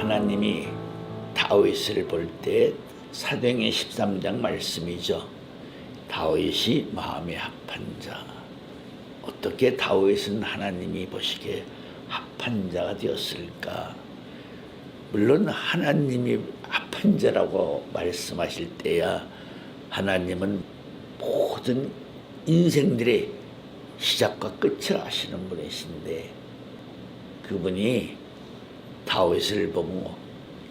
하나님이 다윗을 볼 때 사도행전 13장 말씀이죠. 다윗이 마음에 합한 자. 어떻게 다윗은 하나님이 보시기에 합한 자가 되었을까? 물론 하나님이 합한 자라고 말씀하실 때야 하나님은 모든 인생들의 시작과 끝을 아시는 분이신데, 그분이 다윗을 보고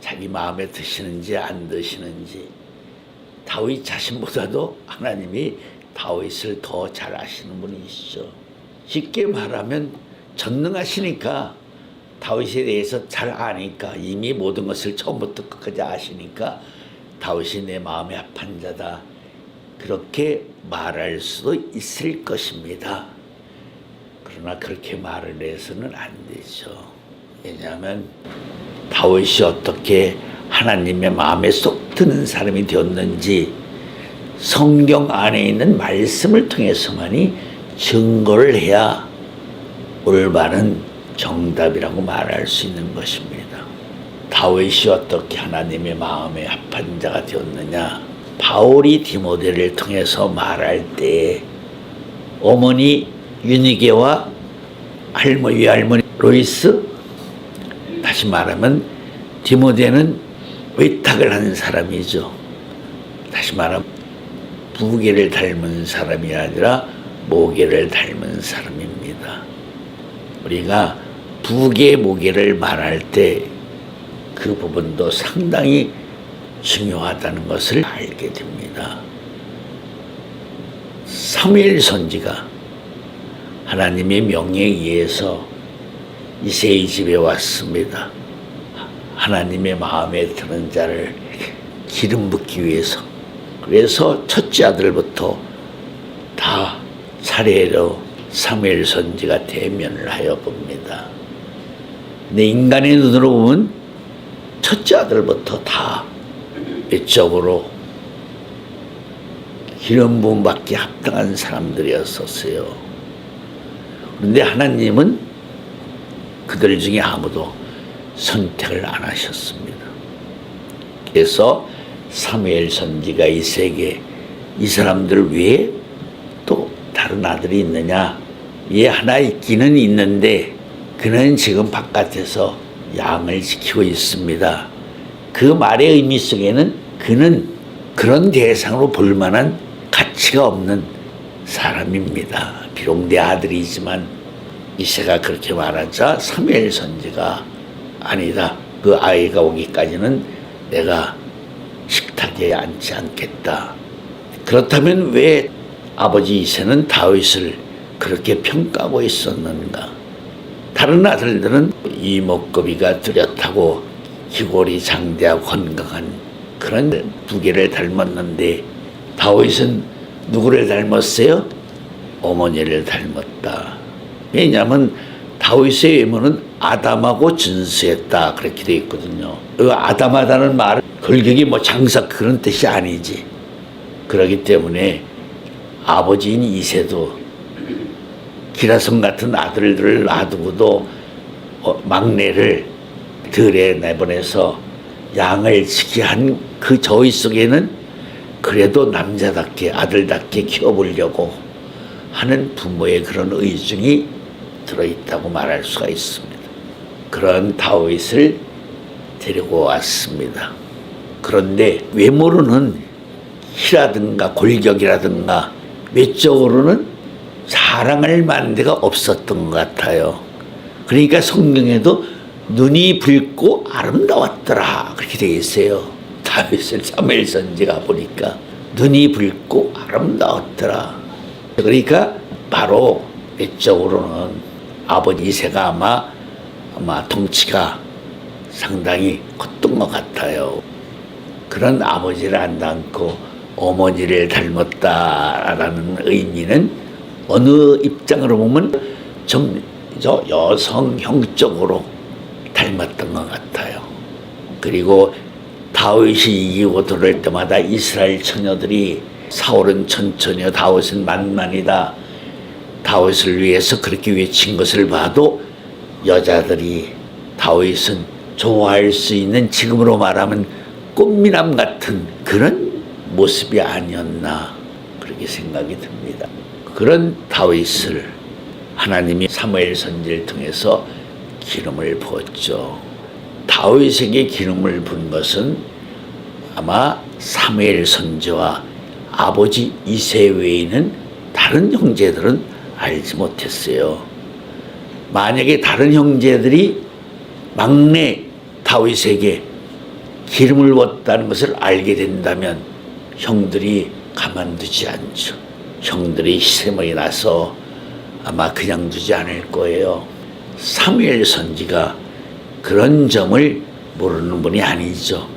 자기 마음에 드시는지 안 드시는지, 다윗 자신보다도 하나님이 다윗을 더 잘 아시는 분이시죠. 쉽게 말하면 전능하시니까, 다윗에 대해서 잘 아니까, 이미 모든 것을 처음부터 끝까지 아시니까 다윗이 내 마음에 합한 자다, 그렇게 말할 수도 있을 것입니다. 그러나 그렇게 말을 해서는 안 되죠. 왜냐하면 다윗이 어떻게 하나님의 마음에 쏙 드는 사람이 되었는지 성경 안에 있는 말씀을 통해서만이 증거를 해야 올바른 정답이라고 말할 수 있는 것입니다. 다윗이 어떻게 하나님의 마음에 합한 자가 되었느냐? 바울이 디모데를 통해서 말할 때 어머니 유니게와 외할머니 로이스, 다시 말하면 디모데는 외탁을 한 사람이죠. 다시 말하면 부계를 닮은 사람이 아니라 모계를 닮은 사람입니다. 우리가 부계 모계를 말할 때 그 부분도 상당히 중요하다는 것을 알게 됩니다. 사무엘 선지가 하나님의 명령에 의해서 이새의 집에 왔습니다. 하나님의 마음에 드는 자를 기름 붓기 위해서. 그래서 첫째 아들부터 다 차례로 사무엘 선지가 대면을 하여 봅니다. 근데 인간의 눈으로 보면 첫째 아들부터 다 외적으로 기름 부음 받기 합당한 사람들이었었어요. 그런데 하나님은 그들 중에 아무도 선택을 안 하셨습니다. 그래서 사무엘 선지가 이새에게 이 사람들 외에 또 다른 아들이 있느냐? 얘 하나 있기는 있는데 그는 지금 바깥에서 양을 지키고 있습니다. 그 말의 의미 속에는 그는 그런 대상으로 볼 만한 가치가 없는 사람입니다. 비록 내 아들이지만. 이새가 그렇게 말하자 사무엘 선지가 아니다, 그 아이가 오기까지는 내가 식탁에 앉지 않겠다. 그렇다면 왜 아버지 이새는 다윗을 그렇게 평가하고 있었는가? 다른 아들들은 이목구비가 뚜렷하고 기골이 장대하고 건강한 그런 부계를 닮았는데 다윗은 누구를 닮았어요? 어머니를 닮았다. 왜냐하면 다윗의 외모는 아담하고 준수했다, 그렇게 되어 있거든요. 아담하다는 말은 걸격이 장사 그런 뜻이 아니지. 그렇기 때문에 아버지인 이새도 기라성 같은 아들들을 놔두고도 막내를 들에 내보내서 양을 지키게 한 그 저희 속에는 그래도 남자답게 아들답게 키워보려고 하는 부모의 그런 의중이 들어있다고 말할 수가 있습니다. 그런 다윗을 데리고 왔습니다. 그런데 외모로는 키라든가 골격이라든가 외적으로는 자랑할 만한 데가 없었던 것 같아요. 그러니까 성경에도 눈이 붉고 아름다웠더라, 그렇게 되어 있어요. 다윗을 사무엘 선지가 보니까 눈이 붉고 아름다웠더라. 그러니까 바로 외적으로는 아버지 이새가 아마 덩치가 상당히 컸던 것 같아요. 그런 아버지를 안 닮고 어머니를 닮았다라는 의미는 어느 입장으로 보면 좀 여성형적으로 닮았던 것 같아요. 그리고 다윗이 이기고 들어올 때마다 이스라엘 처녀들이 사울은 천천히요 다윗은 만만이다, 다윗을 위해서 그렇게 외친 것을 봐도 여자들이 다윗은 좋아할 수 있는, 지금으로 말하면 꽃미남 같은 그런 모습이 아니었나 그렇게 생각이 듭니다. 그런 다윗을 하나님이 사무엘 선지를 통해서 기름을 부었죠. 다윗에게 기름을 부은 것은 아마 사무엘 선지와 아버지 이세 외에는 다른 형제들은 알지 못했어요. 만약에 다른 형제들이 막내 다윗에게 기름을 부었다는 것을 알게 된다면 형들이 가만두지 않죠. 형들이 희생이 나서 아마 그냥 두지 않을 거예요. 사무엘 선지가 그런 점을 모르는 분이 아니죠.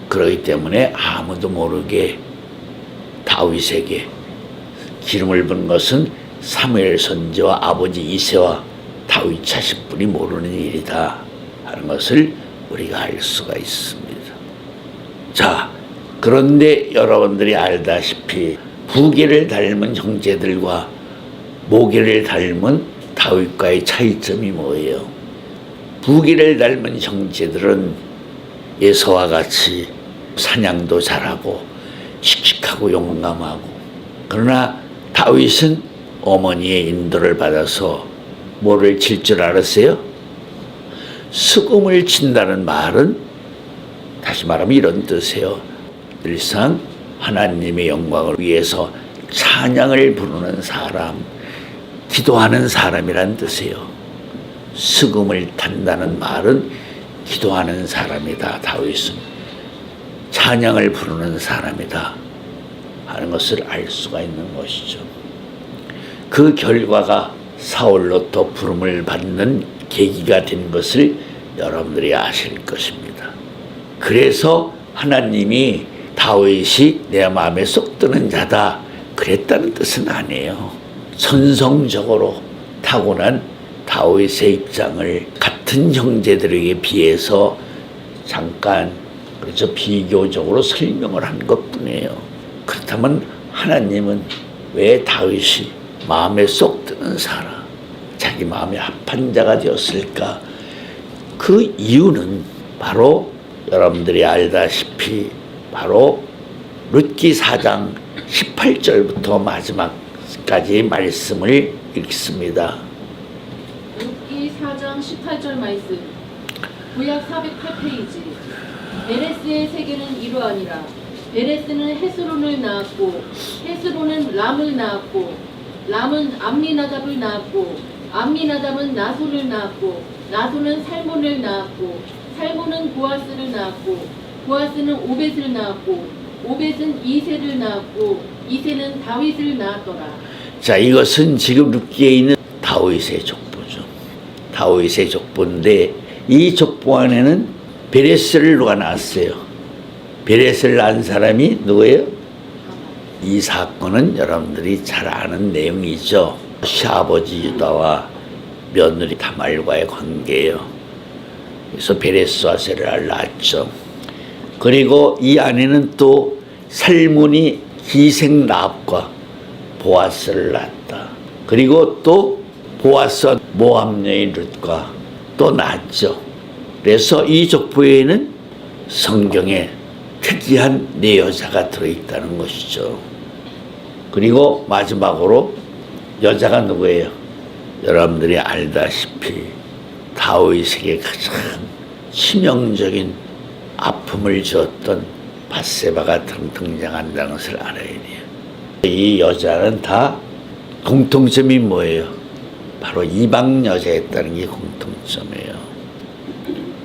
그렇기 때문에 아무도 모르게 다윗에게 기름을 부은 것은 사무엘 선지와 아버지 이새와 다윗 자식분이 모르는 일이다 하는 것을 우리가 알 수가 있습니다. 자, 그런데 여러분들이 알다시피 부계를 닮은 형제들과 모계를 닮은 다윗과의 차이점이 뭐예요? 부계를 닮은 형제들은 예서와 같이 사냥도 잘하고 씩씩하고 용감하고, 그러나 다윗은 어머니의 인도를 받아서 뭐를 칠 줄 알았어요? 수금을 친다는 말은 다시 말하면 이런 뜻이에요. 늘상 하나님의 영광을 위해서 찬양을 부르는 사람, 기도하는 사람이란 뜻이에요. 수금을 탄다는 말은 기도하는 사람이다. 다윗은 찬양을 부르는 사람이다 하는 것을 알 수가 있는 것이죠. 그 결과가 사울로부터 부름을 받는 계기가 된 것을 여러분들이 아실 것입니다. 그래서 하나님이 다윗이 내 마음에 쏙 드는 자다 그랬다는 뜻은 아니에요. 천성적으로 타고난 다윗의 입장을 같은 형제들에게 비해서 잠깐 그래서 비교적으로 설명을 한 것뿐이에요. 그렇다면 하나님은 왜 다윗이 마음에 쏙 드는 사람, 자기 마음에 합한 자가 되었을까? 그 이유는 바로 여러분들이 알다시피 바로 룻기 4장 18절부터 마지막까지 말씀을 읽습니다. 룻기 4장 18절 말씀. 구약 408페이지. 베레스의 세계는 이러하니라. 베레스는 헤스론을 낳았고 헤스론은 람을 낳았고 람은 암미나답을 낳았고 암미나답은 나손을 낳았고 나손은 살몬을 낳았고 살몬은 보아스를 낳았고 보아스는 오벳을 낳았고 오벳은 이새를 낳았고 이새는 다윗을 낳았더라. 자, 이것은 지금 룻기에 있는 다윗의 족보죠. 다윗의 족보인데 이 족보 안에는 베레스를 누가 낳았어요? 베레스를 낳은 사람이 누구예요? 이 사건은 여러분들이 잘 아는 내용이죠. 시아버지 유다와 며느리 다말과의 관계예요. 그래서 베레스와 세라를 낳았죠. 그리고 이 안에는 또 살몬이 기생 라합과 보아스를 낳았다. 그리고 또 보아스와 모압 여인 룻과 또 낳았죠. 그래서 이 족보에는 성경에 특이한 네 여자가 들어있다는 것이죠. 그리고 마지막으로 여자가 누구예요? 여러분들이 알다시피 다윗에게 가장 치명적인 아픔을 주었던 밧세바가 등장한다는 것을 알아야 돼요. 이 여자는 다 공통점이 뭐예요? 바로 이방 여자였다는 게 공통점이에요.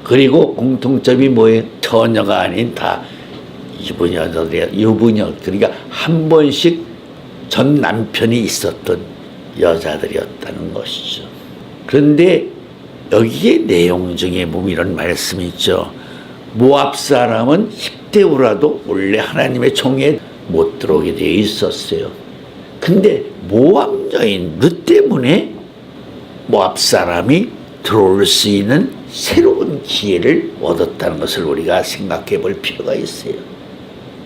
그리고 공통점이 뭐예요? 처녀가 아닌 다 유부녀, 그러니까 한 번씩 전 남편이 있었던 여자들이었다는 것이죠. 그런데 여기에 내용 중에 보면 이런 말씀이 있죠. 모압 사람은 10대 후라도 원래 하나님의 총에 못 들어오게 되어 있었어요. 근데 모압 여인 룻 때문에 모압 사람이 들어올 수 있는 새로운 기회를 얻었다는 것을 우리가 생각해 볼 필요가 있어요.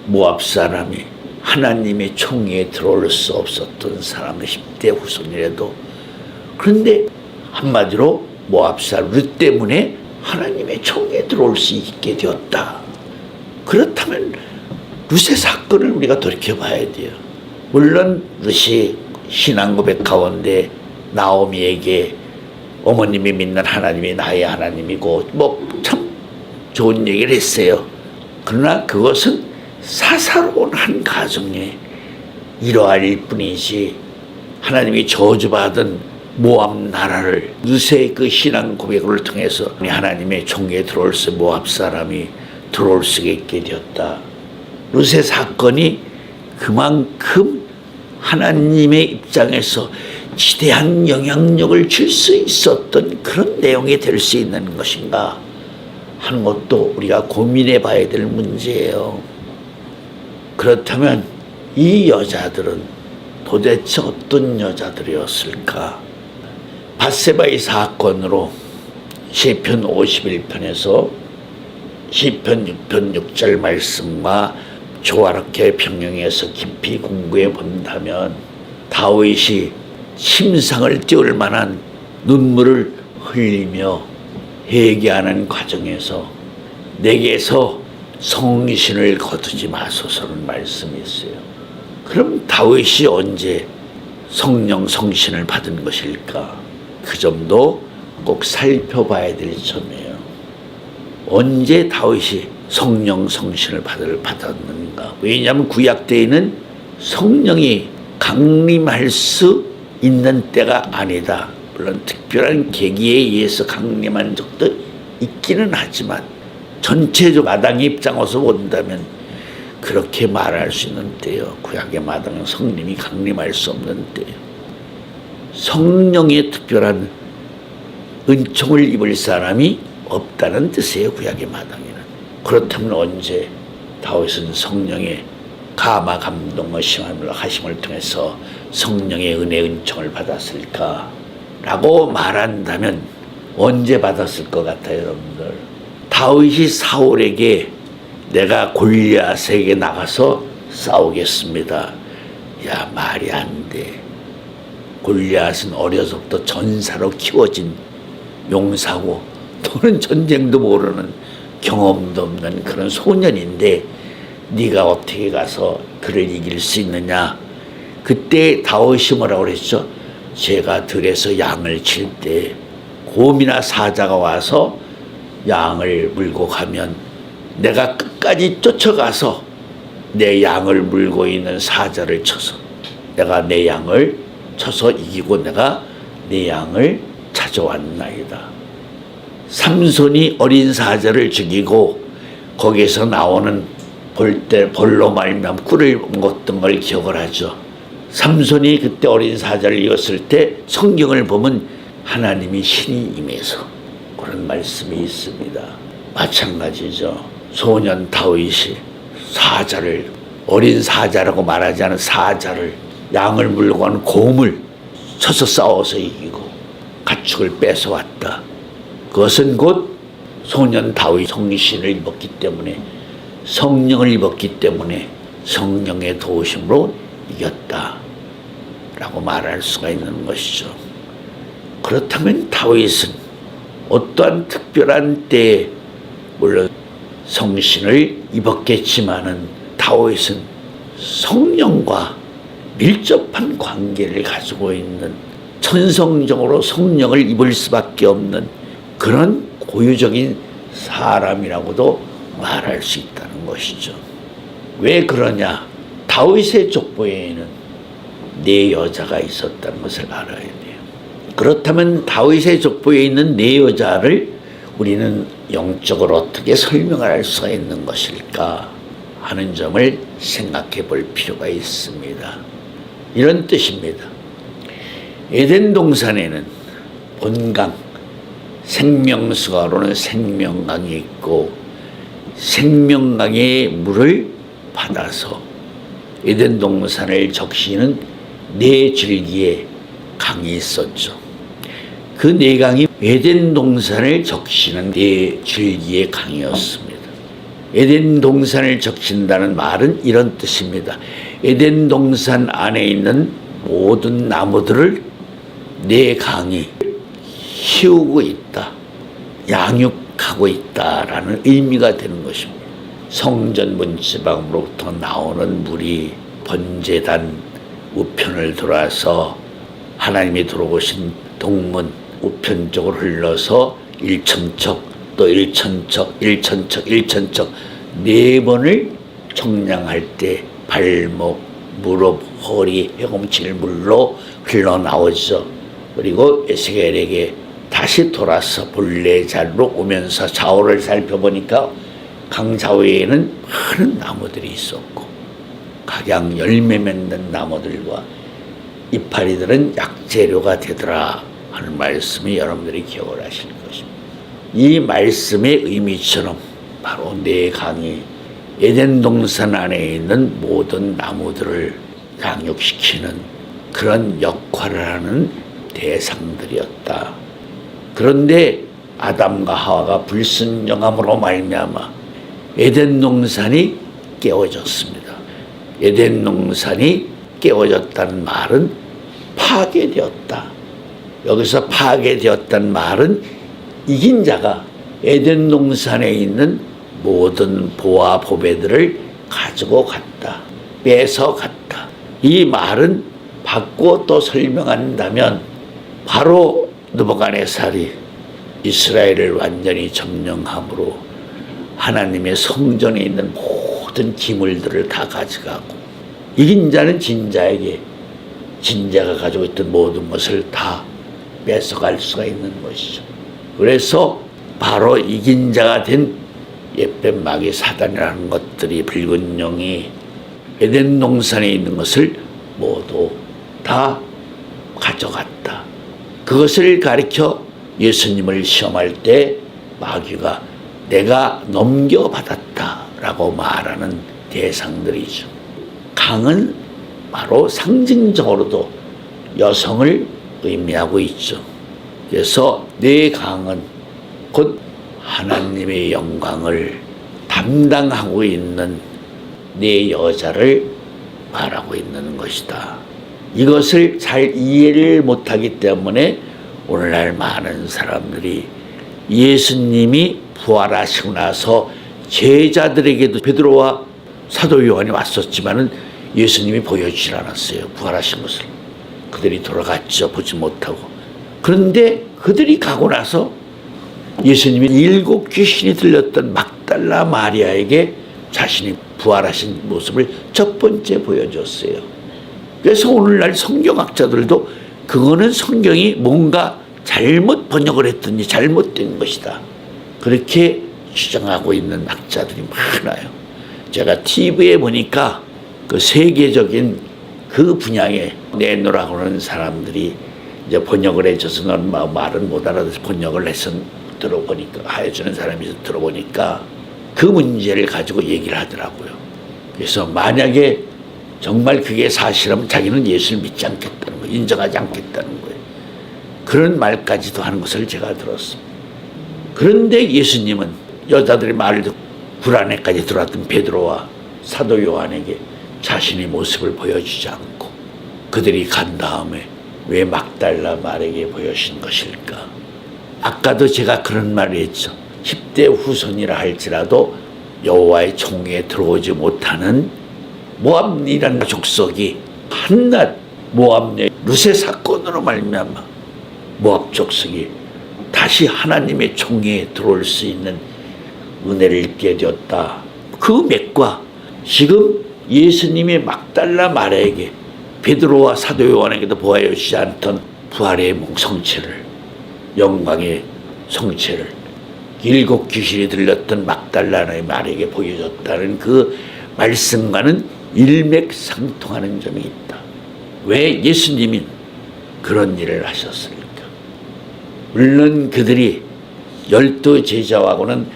모압 사람이 하나님의 총회에 들어올 수 없었던 사람은 10대 후손이라도, 그런데 한마디로 모압 사람 룻 때문에 하나님의 총에 들어올 수 있게 되었다. 그렇다면 룻의 사건을 우리가 돌이켜봐야 돼요. 물론 룻이 신앙 고백 가운데 나오미에게 어머님이 믿는 하나님이 나의 하나님이고 뭐 참 좋은 얘기를 했어요. 그러나 그것은 사사로운 한 가정에 이러할 뿐이지 하나님이 저주받은 모압 나라를 룻의 그 신앙 고백을 통해서 하나님의 총에 들어올 수 모압 사람이 들어올 수 있게 되었다. 룻의 사건이 그만큼 하나님의 입장에서 지대한 영향력을 줄 수 있었던 그런 내용이 될 수 있는 것인가 하는 것도 우리가 고민해 봐야 될 문제예요. 그렇다면 이 여자들은 도대체 어떤 여자들이었을까? 밧세바의 사건으로 시편 51편에서 시편 6편 6절 말씀과 조화롭게 병영해서 깊이 공부해 본다면 다윗이 심상을 띄울 만한 눈물을 흘리며 회개하는 과정에서 내게서 성신을 거두지 마소서라는 말씀이 있어요. 그럼 다윗이 언제 성령 성신을 받은 것일까? 그 점도 꼭 살펴봐야 될 점이에요. 언제 다윗이 성령 성신을 받았는가? 왜냐하면 구약 때에는 성령이 강림할 수 있는 때가 아니다. 물론 특별한 계기에 의해서 강림한 적도 있기는 하지만 전체적 마당의 입장에서 본다면 그렇게 말할 수 있는 때요. 구약의 마당은 성령이 강림할 수 없는 때요. 성령의 특별한 은총을 입을 사람이 없다는 뜻이에요. 구약의 마당에는. 그렇다면 언제 다윗은 성령의 감화 감동과 하심을 통해서 성령의 은혜 은총을 받았을까? 라고 말한다면 언제 받았을 것 같아요, 여러분들? 다윗이 사울에게 내가 골리앗에게 나가서 싸우겠습니다. 야, 말이 안 돼. 골리앗은 어려서부터 전사로 키워진 용사고 또는 전쟁도 모르는 경험도 없는 그런 소년인데 네가 어떻게 가서 그를 이길 수 있느냐? 그때 다윗이 뭐라고 그랬죠? 제가 들에서 양을 칠 때 곰이나 사자가 와서 양을 물고 가면 내가 끝까지 쫓아가서 내 양을 물고 있는 사자를 쳐서 내가 내 양을 쳐서 이기고 내가 내 양을 찾아왔나이다. 삼손이 어린 사자를 죽이고 거기에서 나오는 벌로 말미암아 꿀을 먹었던 걸 기억을 하죠. 삼손이 그때 어린 사자를 이겼을 때 성경을 보면 하나님이 신이 임해서 그런 말씀이 있습니다. 마찬가지죠. 소년 다윗이 사자를 어린 사자라고 말하지 않은 사자를 양을 물고 가는 곰을 쳐서 싸워서 이기고 가축을 뺏어왔다. 그것은 곧 소년 다윗 성신을 입었기 때문에 성령을 입었기 때문에 성령의 도우심으로 이겼다 라고 말할 수가 있는 것이죠. 그렇다면 다윗은 어떠한 특별한 때에 물론 성신을 입었겠지만은 다윗은 성령과 밀접한 관계를 가지고 있는 천성적으로 성령을 입을 수밖에 없는 그런 고유적인 사람이라고도 말할 수 있다는 것이죠. 왜 그러냐? 다윗의 족보에는 네 여자가 있었다는 것을 알아야 돼요. 그렇다면 다윗의 족보에 있는 네 여자를 우리는 영적으로 어떻게 설명할 수가 있는 것일까 하는 점을 생각해 볼 필요가 있습니다. 이런 뜻입니다. 에덴 동산에는 본강, 생명수가로는 생명강이 있고 생명강의 물을 받아서 에덴 동산을 적시는 네 줄기의 강이 있었죠. 그 네 강이 에덴 동산을 적시는 네 줄기의 강이었습니다. 에덴 동산을 적신다는 말은 이런 뜻입니다. 에덴 동산 안에 있는 모든 나무들을 네 강이 키우고 있다. 양육 생각하고 있다라는 의미가 되는 것입니다. 성전 문지방으로부터 나오는 물이 번제단 우편을 돌아서 하나님이 들어오신 동문 우편 쪽으로 흘러서 일천척 또 일천척 네 번을 청량할 때 발목, 무릎, 허리, 헤엄칠 물로 흘러나오죠. 그리고 에스겔에게 다시 돌아서 본래 자리로 오면서 좌우를 살펴보니까 강 좌우에는 많은 나무들이 있었고 각양 열매 맺는 나무들과 이파리들은 약재료가 되더라 하는 말씀이 여러분들이 기억을 하실 것입니다. 이 말씀의 의미처럼 바로 네 강이 에덴 동산 안에 있는 모든 나무들을 양육시키는 그런 역할을 하는 대상들이었다. 그런데 아담과 하와가 불순종함으로 말미암아 에덴 동산이 깨어졌습니다. 에덴 동산이 깨어졌다는 말은 파괴되었다. 여기서 파괴되었다는 말은 이긴 자가 에덴 동산에 있는 모든 보화 보배들을 가지고 갔다. 뺏어 갔다. 이 말은 바꾸어 또 설명한다면 바로 느부갓네살이 이스라엘을 완전히 점령함으로 하나님의 성전에 있는 모든 기물들을 다 가져가고 이긴 자는 진자에게 진자가 가지고 있던 모든 것을 다 뺏어갈 수가 있는 것이죠. 그래서 바로 이긴 자가 된 옛뱀 마귀 사단이라는 것들이 붉은 영이 에덴 동산에 있는 것을 모두 다 가져갔다. 그것을 가리켜 예수님을 시험할 때 마귀가 내가 넘겨받았다라고 말하는 대상들이죠. 강은 바로 상징적으로도 여성을 의미하고 있죠. 그래서 네 강은 곧 하나님의 영광을 담당하고 있는 네 여자를 말하고 있는 것이다. 이것을 잘 이해를 못하기 때문에 오늘날 많은 사람들이 예수님이 부활하시고 나서 제자들에게도 베드로와 사도 요한이 왔었지만은 예수님이 보여주질 않았어요. 부활하신 것을. 그들이 돌아갔죠. 보지 못하고. 그런데 그들이 가고 나서 예수님이 7 귀신이 들렸던 막달라 마리아에게 자신이 부활하신 모습을 첫 번째 보여줬어요. 그래서 오늘날 성경학자들도 그거는 성경이 뭔가 잘못 번역을 했더니 잘못된 것이다. 그렇게 주장하고 있는 학자들이 많아요. 제가 TV에 보니까 그 세계적인 그 분야에 내놓으라고 하는 사람들이 이제 번역을 해줘서 넌 말은 못 알아듣어서 번역을 해서 들어보니까 해주는 사람이 들어보니까 그 문제를 가지고 얘기를 하더라고요. 그래서 만약에 정말 그게 사실이라면 자기는 예수를 믿지 않겠다는 거예요. 인정하지 않겠다는 거예요. 그런 말까지도 하는 것을 제가 들었습니다. 그런데 예수님은 여자들의 말을 듣고 불안에까지 들어왔던 베드로와 사도 요한에게 자신의 모습을 보여주지 않고 그들이 간 다음에 왜 막달라 마리아에게 보여주신 것일까? 아까도 제가 그런 말을 했죠. 10대 후손이라 할지라도 여호와의 총회에 들어오지 못하는 모압이라는 족속이 한낱 모압의 루세 사건으로 말미암아 모압 족속이 다시 하나님의 총회에 들어올 수 있는 은혜를 입게 되었다. 그 맥과 지금 예수님의 막달라 마리아에게 베드로와 사도 요한에게도 보여주지 않던 부활의 성체를 영광의 성체를 7 귀신이 들렸던 막달라의 마리아에게 보여줬다는 그 말씀과는 일맥상통하는 점이 있다. 왜 예수님이 그런 일을 하셨습니까? 물론 그들이 12 제자와고는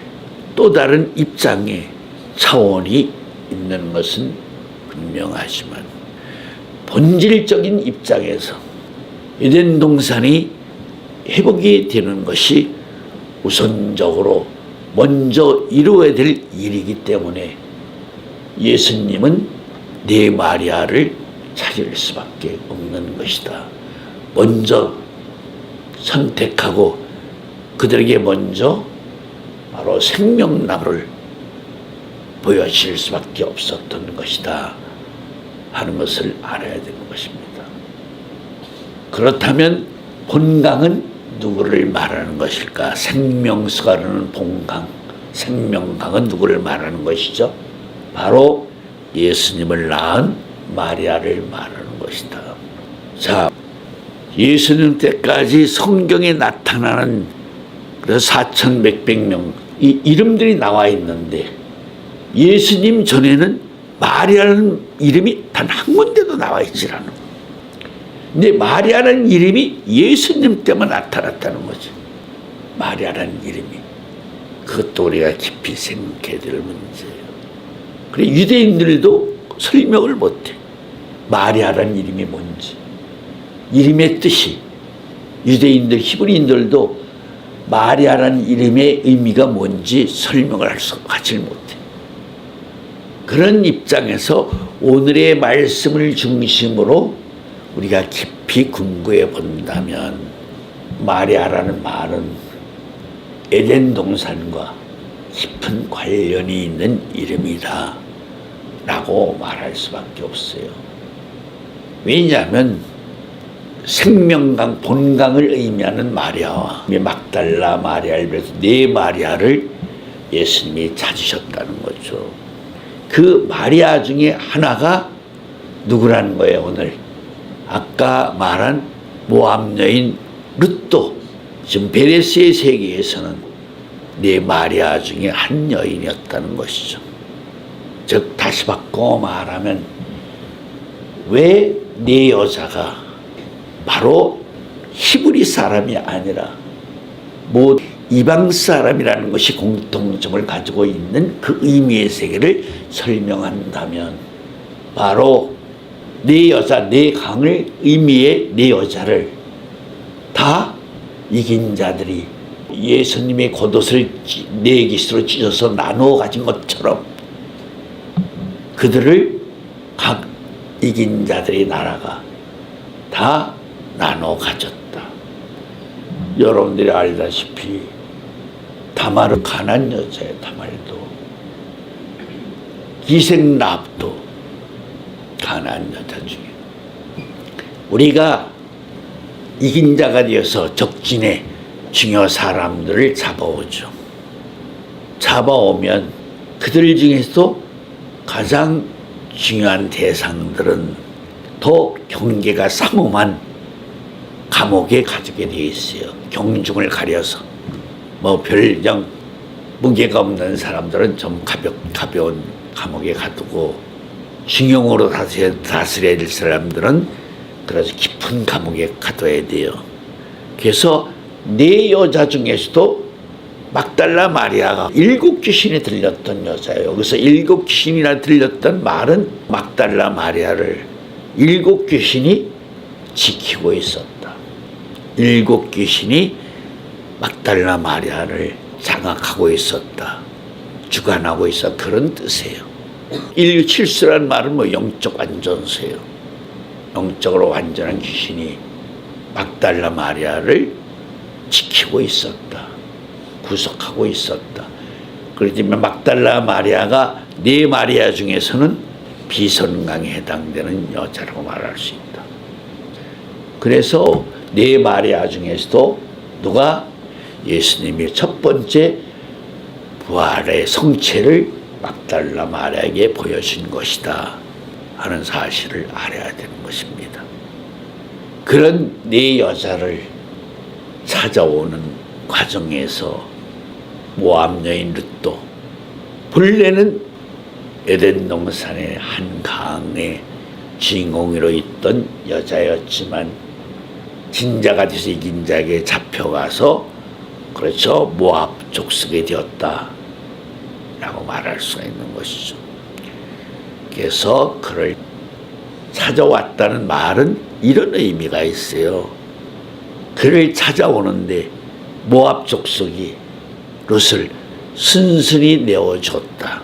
또 다른 입장의 차원이 있는 것은 분명하지만 본질적인 입장에서 에덴 동산이 회복이 되는 것이 우선적으로 먼저 이루어야 될 일이기 때문에 예수님은 네 마리아를 찾을 수밖에 없는 것이다. 먼저 선택하고 그들에게 먼저 바로 생명나무를 보여줄 수밖에 없었던 것이다 하는 것을 알아야 되는 것입니다. 그렇다면 본강은 누구를 말하는 것일까? 생명수가 흐르는 본강, 생명강은 누구를 말하는 것이죠? 바로 예수님을 낳은 마리아를 말하는 것이다. 자, 예수님 때까지 성경에 나타나는 그래서 4,100명 이 이름들이 나와 있는데 예수님 전에는 마리아라는 이름이 단 한 군데도 나와 있지 않아. 근데 마리아라는 이름이 예수님 때만 나타났다는 거죠. 마리아라는 이름이. 그것도 우리가 깊이 생각해야 될 문제예요. 그래 유대인들도 설명을 못해. 마리아라는 이름이 뭔지. 이름의 뜻이. 유대인들, 히브리인들도 마리아라는 이름의 의미가 뭔지 설명을 하지 못해. 그런 입장에서 오늘의 말씀을 중심으로 우리가 깊이 궁구해 본다면 마리아라는 말은 에덴 동산과 깊은 관련이 있는 이름이다 라고 말할 수밖에 없어요. 왜냐하면 생명강, 본강을 의미하는 마리아와 막달라 마리아를 비해서 네 마리아를 예수님이 찾으셨다는 거죠. 그 마리아 중에 하나가 누구라는 거예요 오늘? 아까 말한 모압 여인 룻도. 지금 베레스의 세계에서는 네 마리아 중에 한 여인이었다는 것이죠. 즉 다시 바꿔 말하면 왜 네 여자가 바로 히브리 사람이 아니라 뭐 이방 사람이라는 것이 공통점을 가지고 있는 그 의미의 세계를 설명한다면 바로 네 여자, 네 강을 의미의 네 여자를 다 이긴 자들이 예수님의 겉옷을 네 깃으로 찢어서 나누어 가진 것처럼 그들을 각 이긴 자들의 나라가 다 나눠 가졌다. 여러분들이 알다시피 다말은 가난 여자예요. 다말도 기생랍도 가난 여자 중에 우리가 이긴 자가 되어서 적진의 중요 사람들을 잡아오죠. 잡아오면 그들 중에서도 가장 중요한 대상들은 더 경계가 삼엄한 감옥에 가두게 되어 있어요. 경중을 가려서 뭐 별정 무게가 없는 사람들은 좀 가벼운 감옥에 가두고 중형으로 다스려야 될 사람들은 그래서 깊은 감옥에 가둬야 돼요. 그래서 네 여자 중에서도 막달라 마리아가 7 귀신이 들렸던 여자예요. 그래서 7 귀신이나 들렸던 말은 막달라 마리아를 7 귀신이 지키고 있었다. 7 귀신이 막달라 마리아를 장악하고 있었다. 주관하고 있었다. 그런 뜻이에요. 1칠수라는 말은 뭐 영적 완전수예요. 영적으로 완전한 귀신이 막달라 마리아를 지키고 있었다. 구속하고 있었다. 그렇지만 막달라 마리아가 네 마리아 중에서는 비선강에 해당되는 여자라고 말할 수 있다. 그래서 네 마리아 중에서도 누가 예수님의 첫 번째 부활의 성체를 막달라 마리아에게 보여준 것이다 하는 사실을 알아야 되는 것입니다. 그런 네 여자를 찾아오는 과정에서 모압 여인 룻도 본래는 에덴 동산의 한 강의 주인공으로 있던 여자였지만 진자가 돼서 이긴 자에게 잡혀가서 그렇죠 모압 족속이 되었다 라고 말할 수가 있는 것이죠. 그래서 그를 찾아왔다는 말은 이런 의미가 있어요. 그를 찾아오는데 모압 족속이 룻을 순순히 내어줬다.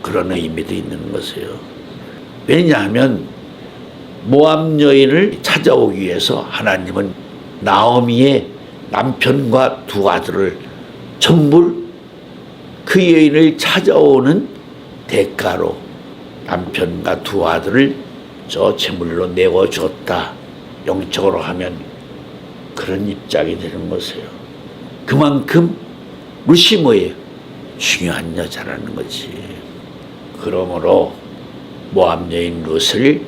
그런 의미도 있는 것이에요. 왜냐하면 모압 여인을 찾아오기 위해서 하나님은 나오미의 남편과 두 아들을 전부 그 여인을 찾아오는 대가로 남편과 두 아들을 저 제물로 내어주었다. 영적으로 하면 그런 입장이 되는 것이에요. 그만큼 룻이 뭐예요? 중요한 여자라는 거지. 그러므로 모압 여인 룻을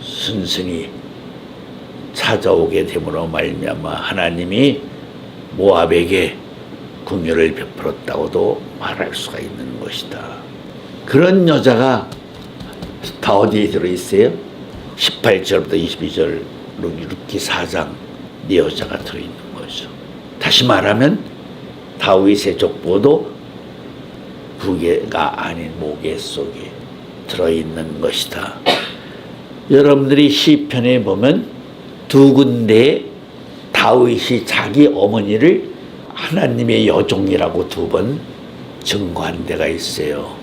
순순히 찾아오게 됨으로 말미암아 하나님이 모압에게 긍휼을 베풀었다고도 말할 수가 있는 것이다. 그런 여자가 다 어디에 들어있어요? 18절부터 22절 룻기 4장 네 여자가 들어있는 거죠. 다시 말하면 다윗의 족보도 부계가 아닌 모계 속에 들어있는 것이다. 여러분들이 시편에 보면 두 군데에 다윗이 자기 어머니를 하나님의 여종이라고 두 번 증거한 데가 있어요.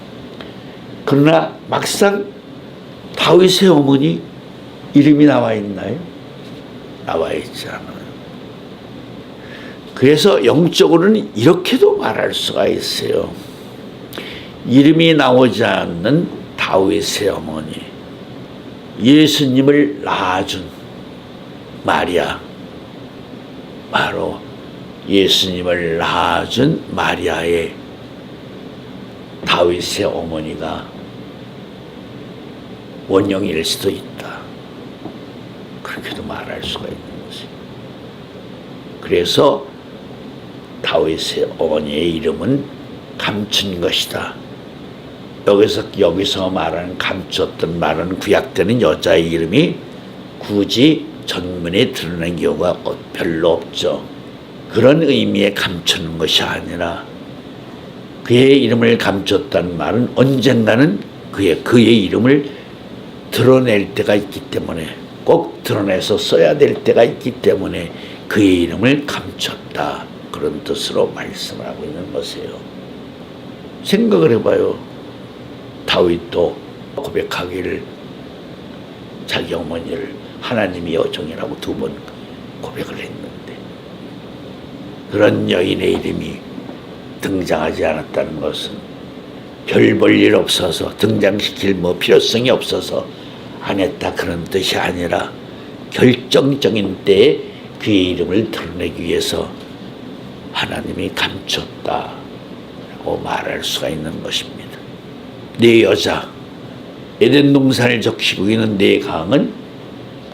그러나 막상 다윗의 어머니 이름이 나와 있나요? 나와 있지 않아요. 그래서 영적으로는 이렇게도 말할 수가 있어요. 이름이 나오지 않는 다윗의 어머니, 예수님을 낳아준 마리아, 바로 예수님을 낳아준 마리아의 다윗의 어머니가 원형일 수도 있다. 그렇게도 말할 수가 있는 것이. 그래서 다윗의 어머니의 이름은 감춘 것이다. 여기서 말하는 감췄던 말은 구약 때는 여자의 이름이 굳이 전문에 드러낸 경우가 별로 없죠. 그런 의미의 감추는 것이 아니라 그의 이름을 감췄다는 말은 언젠가는 그의 이름을 드러낼 때가 있기 때문에, 꼭 드러내서 써야 될 때가 있기 때문에 그의 이름을 감췄다, 그런 뜻으로 말씀을 하고 있는 것이에요. 생각을 해봐요. 다윗도 고백하기를 자기 어머니를 하나님의 여종이라고 두 번 고백을 했는데 그런 여인의 이름이 등장하지 않았다는 것은 별 볼 일 없어서, 등장시킬 필요성이 없어서 안 했다, 그런 뜻이 아니라 결정적인 때에 그의 이름을 드러내기 위해서 하나님이 감췄다라고 말할 수가 있는 것입니다. 네 여자, 에덴 동산을 적시고 있는 네 강은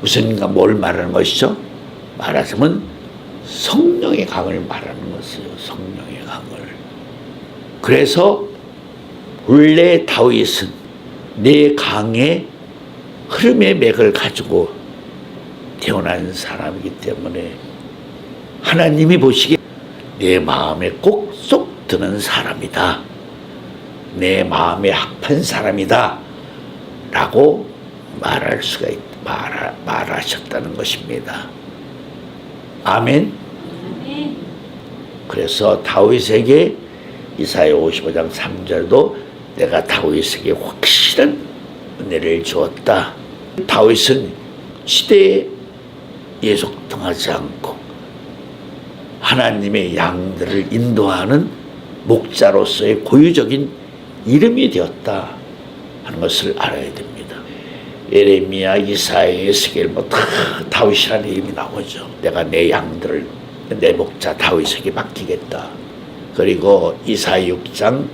무슨가 뭘 말하는 것이죠? 말하자면 성령의 강을 말하는 것이에요. 성령의 강을. 그래서 원래 다윗은 네 강의 흐름의 맥을 가지고 태어난 사람이기 때문에 하나님이 보시기에 내 마음에 꼭 쏙 드는 사람이다, 내 마음에 합한 사람이다 라고 말할 수가 말하셨다는 것입니다. 아멘. 그래서 다윗에게 이사야 55장 3절도 내가 다윗에게 확실한 은혜를 주었다. 다윗은 시대에 예속당하지 않고 하나님의 양들을 인도하는 목자로서의 고유적인 이름이 되었다 하는 것을 알아야 됩니다. 예레미야, 이사야, 에스겔 다 다윗이라는 이름이 나오죠. 내가 내 양들을 내 목자 다윗에게 맡기겠다. 그리고 이사야 6장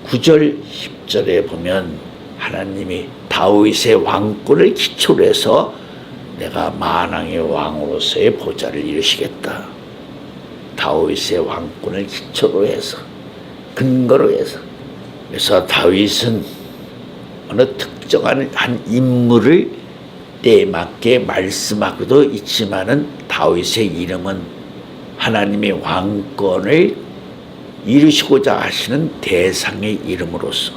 9절 10절에 보면 하나님이 다윗의 왕권을 기초로 해서 내가 만왕의 왕으로서의 보좌를 이루시겠다. 다윗의 왕권을 기초로 해서, 근거로 해서. 그래서 다윗은 어느 특정한 한 인물을 때에 맞게 말씀하고도 있지만은 다윗의 이름은 하나님의 왕권을 이루시고자 하시는 대상의 이름으로서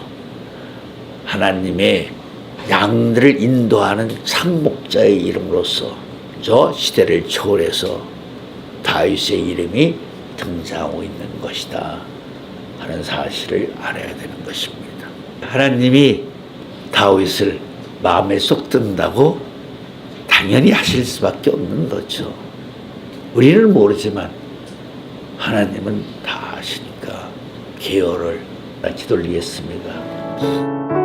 하나님의 양들을 인도하는 상목자의 이름으로서 저 시대를 초월해서 다윗의 이름이 등장하고 있는 것이다 하는 사실을 알아야 되는 것입니다. 하나님이 다윗을 마음에 쏙 든다고 당연히 하실 수밖에 없는 거죠. 우리는 모르지만 하나님은 다 아시니까 계열을 기도 올리겠습니다.